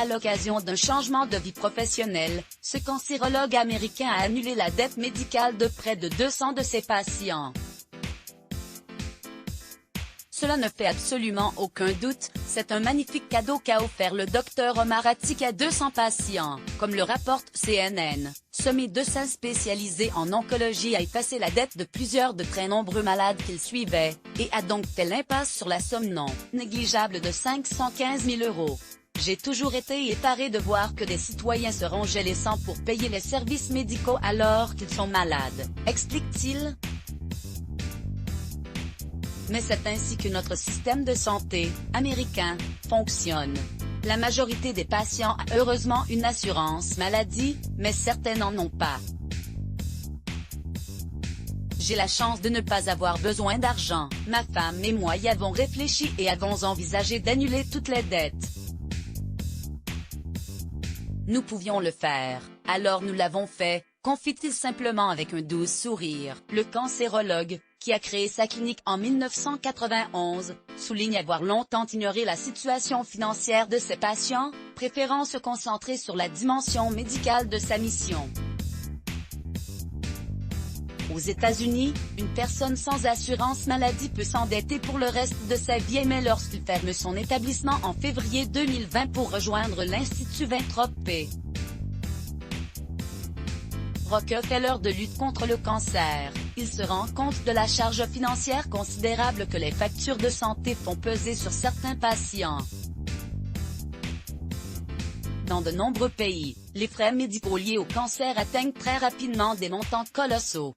À l'occasion d'un changement de vie professionnelle, ce cancérologue américain a annulé la dette médicale de près de 200 de ses patients. Cela ne fait absolument aucun doute, c'est un magnifique cadeau qu'a offert le Dr Omar Atik à 200 patients, comme le rapporte CNN. Ce médecin spécialisé en oncologie a effacé la dette de plusieurs de très nombreux malades qu'il suivait, et a donc fait l'impasse sur la somme non négligeable de 515 000 €. J'ai toujours été effaré de voir que des citoyens se rongeaient les sangs pour payer les services médicaux alors qu'ils sont malades, explique-t-il. Mais c'est ainsi que notre système de santé, américain, fonctionne. La majorité des patients a heureusement une assurance maladie, mais certains n'en ont pas. J'ai la chance de ne pas avoir besoin d'argent. Ma femme et moi y avons réfléchi et avons envisagé d'annuler toutes les dettes. Nous pouvions le faire, alors nous l'avons fait, confie-t-il simplement avec un doux sourire. Le cancérologue, qui a créé sa clinique en 1991, souligne avoir longtemps ignoré la situation financière de ses patients, préférant se concentrer sur la dimension médicale de sa mission. Aux États-Unis, une personne sans assurance maladie peut s'endetter pour le reste de sa vie, mais lorsqu'il ferme son établissement en février 2020 pour rejoindre l'Institut Winthrop P. Rockefeller de lutte contre le cancer, il se rend compte de la charge financière considérable que les factures de santé font peser sur certains patients. Dans de nombreux pays, les frais médicaux liés au cancer atteignent très rapidement des montants colossaux.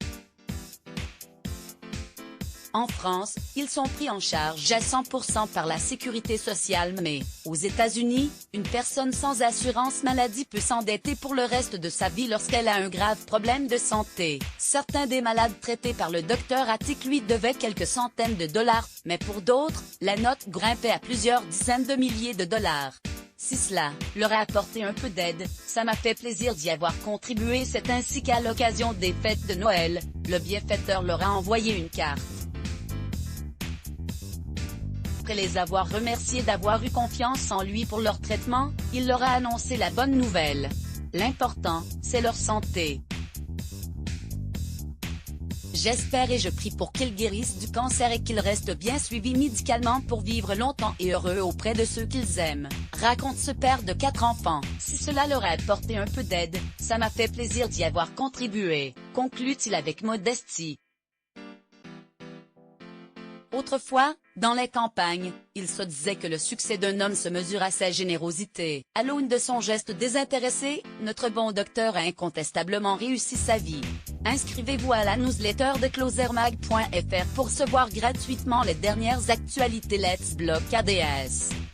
En France, ils sont pris en charge à 100% par la sécurité sociale, mais, aux États-Unis, une personne sans assurance maladie peut s'endetter pour le reste de sa vie lorsqu'elle a un grave problème de santé. Certains des malades traités par le Dr Atik lui devaient quelques centaines de dollars, mais pour d'autres, la note grimpait à plusieurs dizaines de milliers de dollars. Si cela leur a apporté un peu d'aide, ça m'a fait plaisir d'y avoir contribué. C'est ainsi qu'à l'occasion des fêtes de Noël, le bienfaiteur leur a envoyé une carte. Après les avoir remerciés d'avoir eu confiance en lui pour leur traitement, il leur a annoncé la bonne nouvelle. L'important, c'est leur santé. J'espère et je prie pour qu'ils guérissent du cancer et qu'ils restent bien suivis médicalement pour vivre longtemps et heureux auprès de ceux qu'ils aiment, raconte ce père de 4 enfants. Si cela leur a apporté un peu d'aide, ça m'a fait plaisir d'y avoir contribué, conclut-il avec modestie. Autrefois, dans les campagnes, il se disait que le succès d'un homme se mesure à sa générosité. À l'aune de son geste désintéressé, notre bon docteur a incontestablement réussi sa vie. Inscrivez-vous à la newsletter de closermag.fr pour recevoir gratuitement les dernières actualités Let's Block ADS.